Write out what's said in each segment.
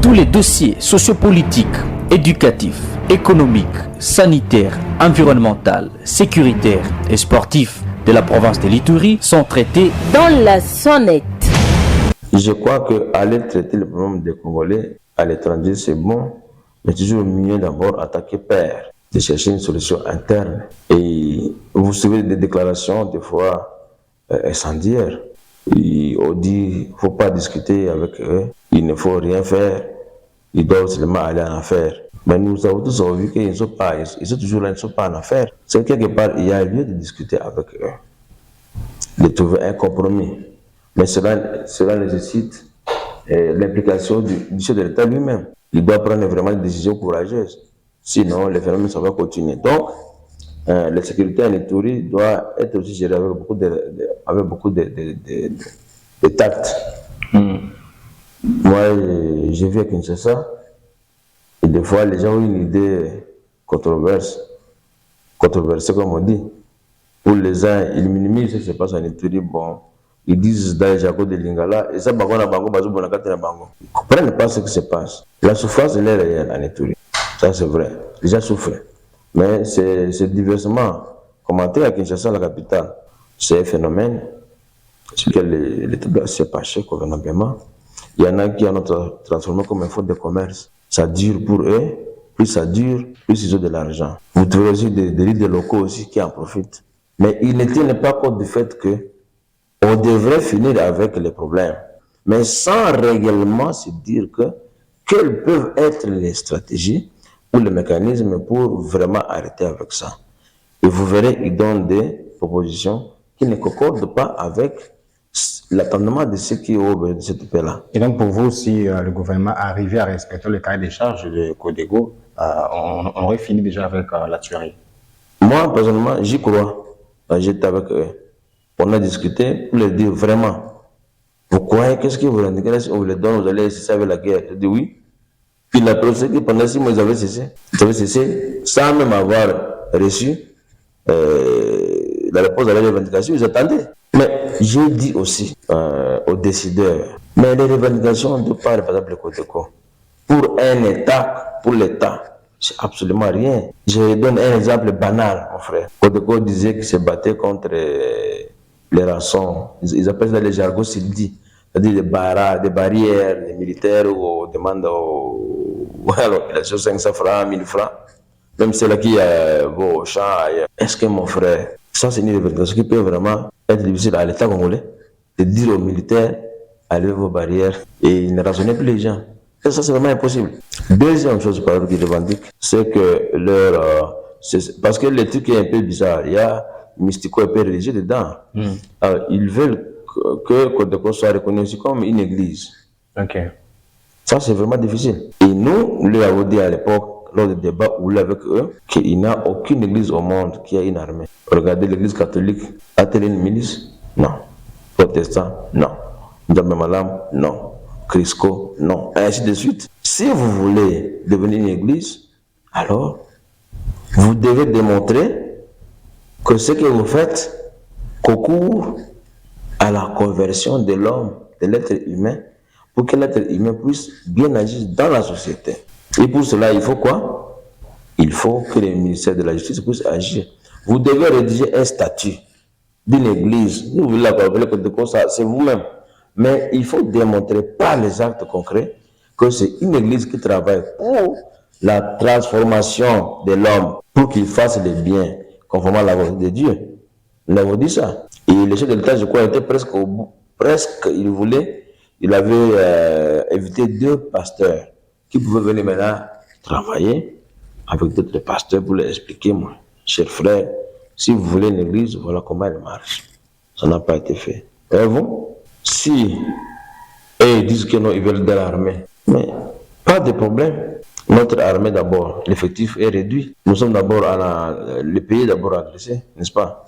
Tous les dossiers sociopolitiques, éducatifs, économiques, sanitaires, environnementaux, sécuritaires et sportifs de la province de l'Ituri sont traités dans la sonnette. Je crois qu'aller traiter le problème des Congolais à l'étranger, c'est bon, mais toujours mieux d'abord attaquer père, de chercher une solution interne. Et vous savez des déclarations, des fois incendiaires. On dit qu'il ne faut pas discuter avec eux, il ne faut rien faire, ils doivent seulement aller en affaires. Mais nous avons tous vu qu'ils ne sont pas, ils sont toujours là, ils ne sont pas en affaires. C'est quelque part, il y a lieu de discuter avec eux, de trouver un compromis. Mais cela nécessite l'implication du chef de l'État lui-même. Il doit prendre vraiment des décisions courageuses. Sinon, le phénomène ça va continuer. Donc, la sécurité en Ituri doit être aussi gérée avec beaucoup de tact. Moi, j'ai vu à Kinshasa, et des fois, les gens ont une idée controversée comme on dit. Pour les uns, ils minimisent ce qui se passe en Ituri. Bon, ils disent dans les jargons de Lingala, et ça, ils ne comprennent pas ce qui se passe. La souffrance, elle est réelle en Ituri. Ça, c'est vrai. Les gens souffrent. Mais c'est diversement commenté à Kinshasa, la capitale. C'est un phénomène sur lequel l'État doit se pencher convenablement. Il y en a qui en ont transformé comme un fonds de commerce. Ça dure pour eux. Plus ça dure, plus ils ont de l'argent. Vous trouvez aussi des leaders locaux aussi qui en profitent. Mais ils ne tiennent pas compte du fait que on devrait finir avec les problèmes, mais sans réellement se dire quelles peuvent être les stratégies ou les mécanismes pour vraiment arrêter avec ça. Et vous verrez, ils donnent des propositions qui ne concordent pas avec l'attendement de ceux qui ont besoin de cette paix-là. Et donc pour vous, si le gouvernement arrivait à respecter le cahier des charges de Codeco, on aurait fini déjà avec la tuerie? Moi, personnellement, j'y crois. J'étais avec eux. On a discuté pour leur dire vraiment, vous croyez qu'est-ce que vous rendez? Si on vous les donne, vous allez cesser avec la guerre. Je dis oui. Puis la preuve, que pendant 6 mois, ils avaient cessé. Ils avaient cessé sans même avoir reçu la réponse à la revendication. Ils attendaient. Mais j'ai dit aussi aux décideurs, mais les revendications de par exemple le Codeco, pour un État, pour l'État, c'est absolument rien. Je donne un exemple banal, mon frère. Codeco disait qu'il se battait contre les rançons. Ils appellent ça les jargons sildi, c'est-à-dire des barrières, des militaires où on demande à la population 500 francs, 1000 francs, même ceux-là qui vont au champ ailleurs. Est-ce que mon frère, ça c'est une revendication qui peut vraiment être difficile à l'État congolais, de dire aux militaires, allez vos barrières, et ne raisonnez plus les gens. Et ça c'est vraiment impossible. Deuxième chose par exemple qu'ils revendiquent, c'est que parce que le truc est un peu bizarre, il y a mystico et peu religieux dedans. Alors, ils veulent que Codeco soit reconnu aussi comme une église. Ok. Ça, c'est vraiment difficile. Et nous lui avons dit à l'époque, lors des débats où avec eux, qu'il n'y a aucune église au monde qui a une armée. Regardez l'église catholique. A-t-elle une milice? Non. Protestant? Non. Ndamemalam? Non. Crisco? Non. Et ainsi de suite. Si vous voulez devenir une église, alors, vous devez démontrer que ce que vous faites concourt à la conversion de l'homme, de l'être humain, pour que l'être humain puisse bien agir dans la société. Et pour cela, il faut quoi? Il faut que le ministère de la Justice puisse agir. Vous devez rédiger un statut d'une église. Vous voulez la c'est vous-même. Mais il faut démontrer par les actes concrets que c'est une église qui travaille pour la transformation de l'homme, pour qu'il fasse le bien, conformément à la volonté de Dieu. Nous avons dit ça. Et le chef de l'État, je crois, était presque au bout. Presque, il avait invité 2 pasteurs qui pouvaient venir maintenant travailler avec d'autres pasteurs pour leur expliquer, moi, chers frères, si vous voulez une église, voilà comment elle marche. Ça n'a pas été fait. Et vous, si ils disent que non, ils veulent de l'armée, mais pas de problème. Notre armée d'abord, l'effectif est réduit. Nous sommes d'abord le pays d'abord agressé, n'est-ce pas?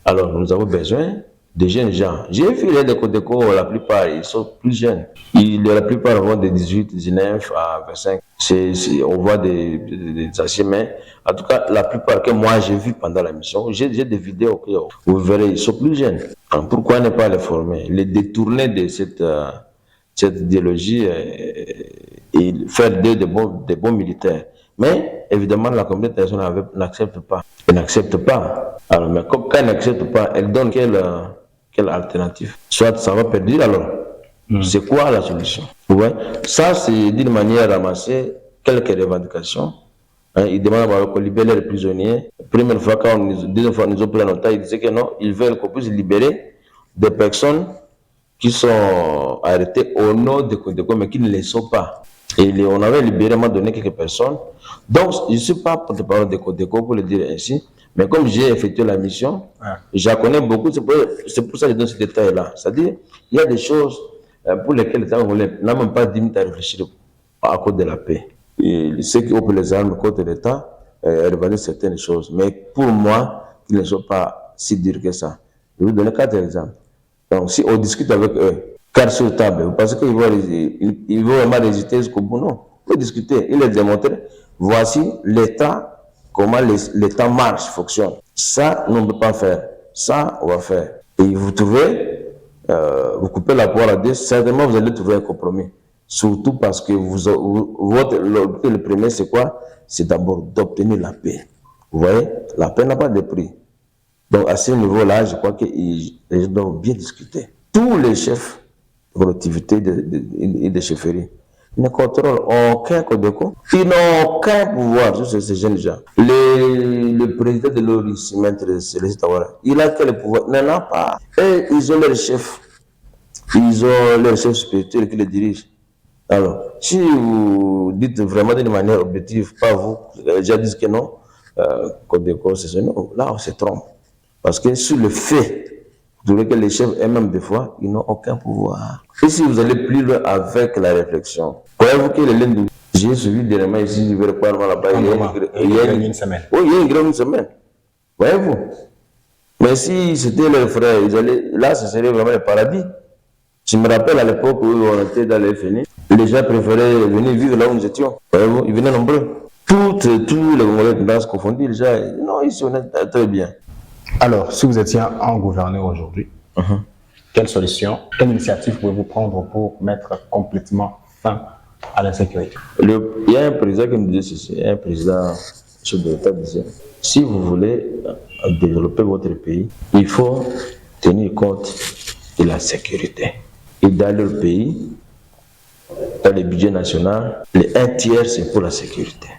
Alors nous avons besoin de jeunes gens. J'ai vu les Codeco, la plupart, ils sont plus jeunes. La plupart vont de 18, 19 à 25. On voit des anciens, mais en tout cas, la plupart que moi j'ai vu pendant la mission, j'ai des vidéos que vous verrez, ils sont plus jeunes. Alors, pourquoi ne pas les former, les détourner de cette idéologie et faire d'eux des bons militaires? Mais évidemment, la communauté internationale n'accepte pas. Elle n'accepte pas. Alors, mais comme quand elle n'accepte pas, elle donne quelle alternative? Soit ça va perdre alors. C'est quoi la solution? Ouais. Ça, c'est d'une manière ramassée quelques revendications. Ils demandent qu'on libère les prisonniers. Première fois, deuxième fois, nous ont pris en otage, ils disaient que non, ils veulent qu'on puisse libérer des personnes qui sont arrêtées au nom de Codeco, mais qui ne le sont pas. Et on avait libéré à un moment donné quelques personnes. Donc, je ne suis pas porte-parole de Codeco pour le dire ainsi, mais comme j'ai effectué la mission, j'en connais beaucoup, c'est pour ça que je donne ce détail-là. C'est-à-dire, il y a des choses pour lesquelles l'État congolais n'a même pas 10 minutes à réfléchir à cause de la paix. Et ceux qui ouvrent les armes contre l'État revendiquent certaines choses. Mais pour moi, ils ne sont pas si durs que ça. Je vais vous donner 4 exemples. Donc, si on discute avec eux, carte sur table, vous pensez qu'ils vont vraiment résister jusqu'au bout? Non. Il faut discuter, il les démontrer. Voici l'État, comment l'État marche, fonctionne. Ça, on ne peut pas faire. Ça, on va faire. Et vous trouvez, vous coupez la poire à deux, certainement vous allez trouver un compromis. Surtout parce que le premier, c'est quoi? C'est d'abord d'obtenir la paix. Vous voyez, la paix n'a pas de prix. Donc à ce niveau-là, je crois qu'ils doivent bien discuter. Tous les chefs de collectivités et de chefferies ne contrôlent aucun Codeco. Ils n'ont aucun pouvoir sur ces jeunes gens. Le président de l'ORIS, Maître Célestin Ouattara, il a quel pouvoir? Il n'en a pas. Et ils ont leur chef. Ils ont leur chef spirituel qui les dirige. Alors, si vous dites vraiment d'une manière objective, pas vous, les gens disent que non, Codeco, c'est ça, non, là on se trompe. Parce que sur le fait, vous trouvez que les chefs eux-mêmes, des fois, ils n'ont aucun pouvoir. Et si vous allez plus loin avec la réflexion, croyez-vous que les lundis, j'ai suivi dernièrement ici, je vais reprendre là-bas, il y a une semaine. Oui, il y a une grève une semaine. Voyez-vous? Mais si c'était leurs frères, là, ce serait vraiment le paradis. Je me rappelle à l'époque où on était dans les FNI, les gens préféraient venir vivre là où nous étions. Voyez-vous? Ils venaient nombreux. Tous les Congolais de danse confondus, les gens, non, ici on est très bien. Alors, si vous étiez un gouverneur aujourd'hui, quelle solution, quelle initiative pouvez-vous prendre pour mettre complètement fin à l'insécurité? Il y a un président qui me disait ceci, un président chef de l'État disait, si vous voulez développer votre pays, il faut tenir compte de la sécurité. Et dans leur pays, dans le budget national, les 1/3 c'est pour la sécurité.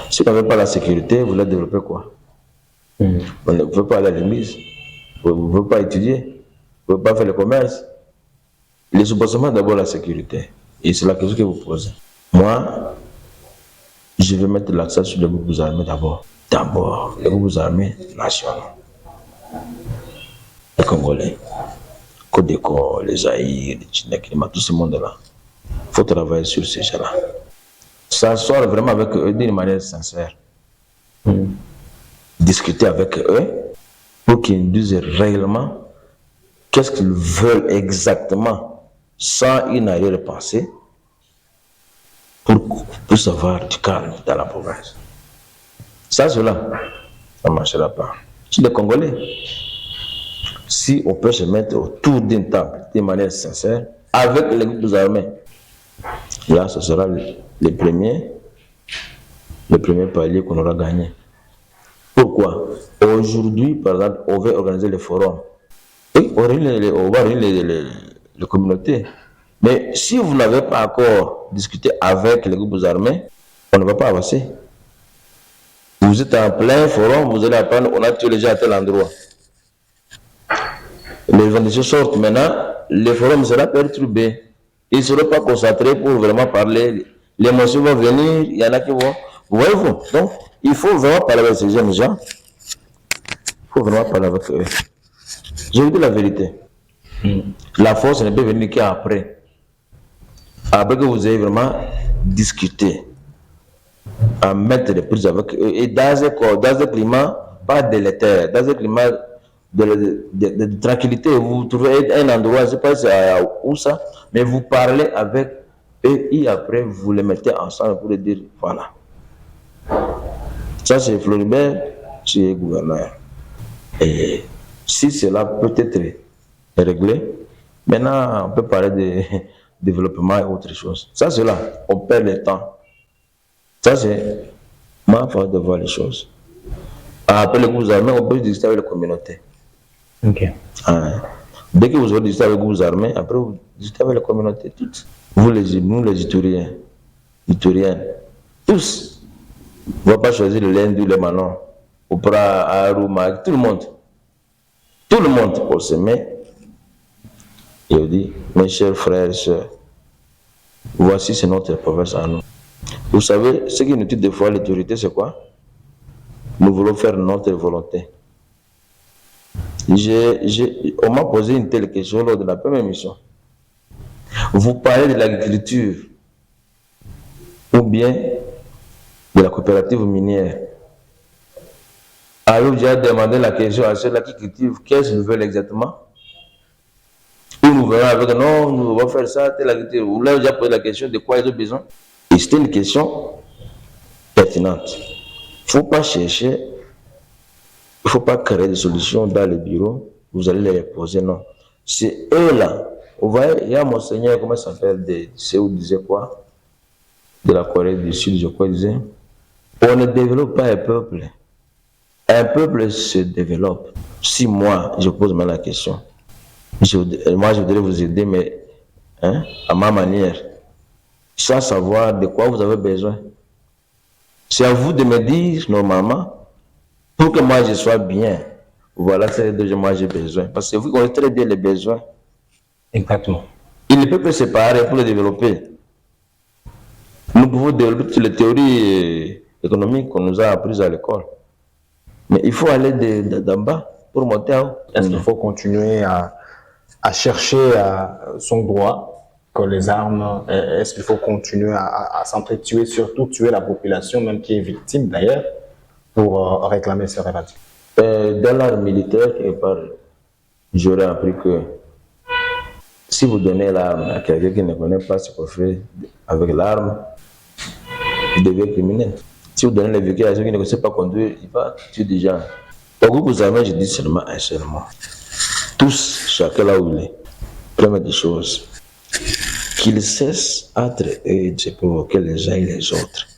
Si vous n'avez pas la sécurité, vous voulez développer quoi? Vous ne pouvez pas aller à l'église, vous ne pouvez pas étudier, vous ne pouvez pas faire le commerce. Les soupçonnements, d'abord la sécurité. Et c'est la question que vous posez. Moi, je vais mettre l'accent sur les groupes armés d'abord. D'abord, les groupes armés nationaux. Les Congolais, Codeco, les Zaïre, les Tchinakima, tout ce monde-là. Il faut travailler sur ces gens-là. S'asseoir vraiment avec eux d'une manière sincère. Discuter avec eux pour qu'ils nous disent réellement qu'est-ce qu'ils veulent exactement sans une arrière-pensée pour avoir du calme dans la province. Ça ne marchera pas. Si les Congolais, si on peut se mettre autour d'une table de manière sincère avec les groupes armés, là ce sera le premier palier qu'on aura gagné. Pourquoi? Aujourd'hui, par exemple, on va organiser les forums. Oui, on va réunir les communautés. Mais si vous n'avez pas encore discuté avec les groupes armés, on ne va pas avancer. Vous êtes en plein forum, vous allez apprendre, on a tué les gens à tel endroit. Les revendications sortent maintenant, le forum sera perturbé. Ils ne seront pas concentrés pour vraiment parler. Les émotions vont venir, il y en a qui vont. Voyez-vous? Donc, il faut vraiment parler avec ces jeunes gens. Il faut vraiment parler avec eux. Je vous dis la vérité. La force ne peut venir qu'après. Après que vous ayez vraiment discuté, à mettre les prises avec eux, et dans un climat pas délétère, dans un climat de tranquillité, vous trouvez un endroit, je ne sais pas où ça, mais vous parlez avec Et après, vous les mettez ensemble pour les dire, voilà. Ça, c'est Floribert, c'est gouverneur. Et si cela peut être réglé, maintenant, on peut parler de développement et autre chose. Ça, c'est là, on perd le temps. Ça, c'est ma façon de voir les choses. Après le gouvernement armé, on peut discuter avec la communauté. Ok. Dès que vous aurez discuté avec vous armés, après vous discutez avec la communauté, toutes. Nous les Ituriens, tous. On ne va pas choisir le Lendu, le Manon, Oprah, Aru, Mag, tout le monde. Tout le monde pour se mettre. Et on dit, mes chers frères et sœurs, voici c'est notre province à nous. Vous savez, ce qui nous dit des fois l'autorité, c'est quoi? Nous voulons faire notre volonté. On m'a posé une telle question lors de la première mission. Vous parlez de l'agriculture ou bien de la coopérative minière. Alors j'ai demandé la question à ceux-là qui cultivent, qu'est-ce qu'ils veulent exactement? Ou nous verrons avec non, nous allons faire ça, telle agriculture. Ou là j'ai posé la question de quoi ils ont besoin. Et c'était une question pertinente. Il ne faut pas chercher, il ne faut pas créer des solutions dans les bureaux, vous allez les poser, non. C'est eux là. Vous voyez, il y a Monseigneur, comment ça s'appelle, c'est où disait quoi? De la Corée du Sud, je crois, il disait, on ne développe pas un peuple. Un peuple se développe. Si moi, je pose même la question, moi je voudrais vous aider, mais à ma manière, sans savoir de quoi vous avez besoin. C'est à vous de me dire, normalement, pour que moi je sois bien, voilà ce dont moi j'ai besoin. Parce que vous connaissez très bien les besoins. Exactement. Il ne peut pas se séparer pour les développer. Nous pouvons développer toutes les théories économiques qu'on nous a apprises à l'école. Mais il faut aller d'en bas pour monter en haut. Est-ce qu'il faut continuer à chercher son droit que les armes? Est-ce qu'il faut continuer à s'entretuer, surtout tuer la population, même qui est victime d'ailleurs, pour réclamer ses revendications? Dans l'art militaire, j'aurais appris que si vous donnez l'arme à quelqu'un qui ne connaît pas ce qu'on fait avec l'arme, il devient criminel. Si vous donnez les véhicules à ceux qui ne savent pas conduire, il va tuer des gens. Au groupe aux armées, je dis seulement un seul mot. Tous, chacun là où il est. Première des choses, qu'ils cessent entre eux de se provoquer les uns et les autres.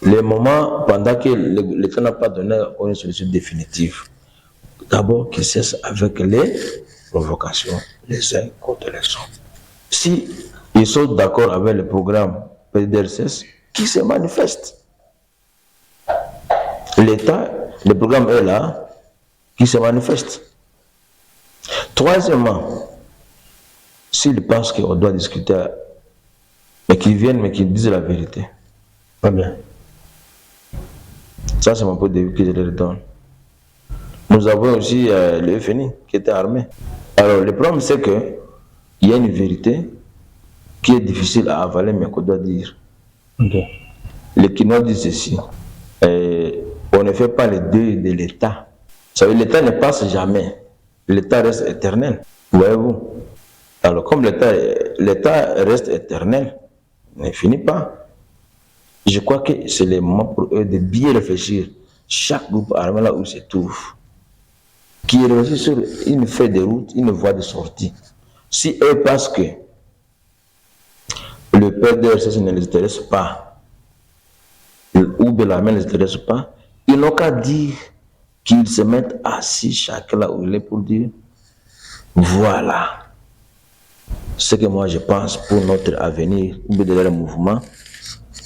Les moments pendant que l'État n'a pas donné une solution définitive, d'abord qu'ils cessent avec les provocations les uns contre les autres. Si ils sont d'accord avec le programme PDRCS, qui se manifeste. L'État, le programme est là, qui se manifeste. Troisièmement, s'ils pensent qu'on doit discuter, mais qu'ils viennent, mais qu'ils disent la vérité. Pas bien. Ça, c'est mon point de vue que je leur donne. Nous avons aussi le FNI qui était armé. Alors, le problème, c'est qu'il y a une vérité qui est difficile à avaler, mais qu'on doit dire. Okay. Les Kinois disent ceci. On ne fait pas le deuil de l'État. Ça veut dire l'État ne passe jamais. L'État reste éternel. Voyez-vous? Alors, comme l'État reste éternel, ne finit pas. Je crois que c'est le moment pour eux de bien réfléchir. Chaque groupe armé là où il se trouve, qui réfléchit sur une feuille de route, une voie de sortie. Si eux pensent que le PDRCS ne les intéresse pas, ou bien la main ne les intéresse pas, ils n'ont qu'à dire qu'ils se mettent assis chacun là où il est pour dire voilà ce que moi je pense pour notre avenir, ou bien de leur mouvement,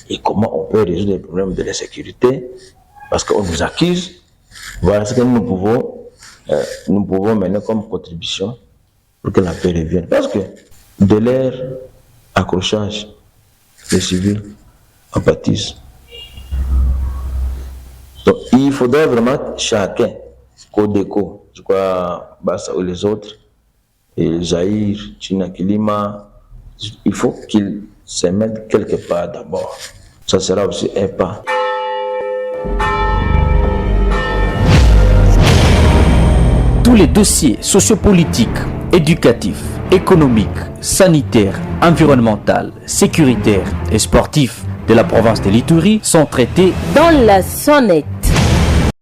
et comment on peut résoudre les problèmes de la sécurité, parce qu'on nous accuse. Voilà ce que nous pouvons mener comme contribution pour que la paix revienne. Parce que de leur accrochage, les civils en pâtissent. Donc il faudrait vraiment chacun, Codeco, je crois, Bassa ou les autres, et Zahir, China Kilima, il faut qu'ils se mettent quelque part d'abord. Ça sera aussi un pas. Tous les dossiers sociopolitiques, éducatifs, économiques, sanitaires, environnementales, sécuritaires et sportifs de la province de l'Ituri sont traités dans la sonnette.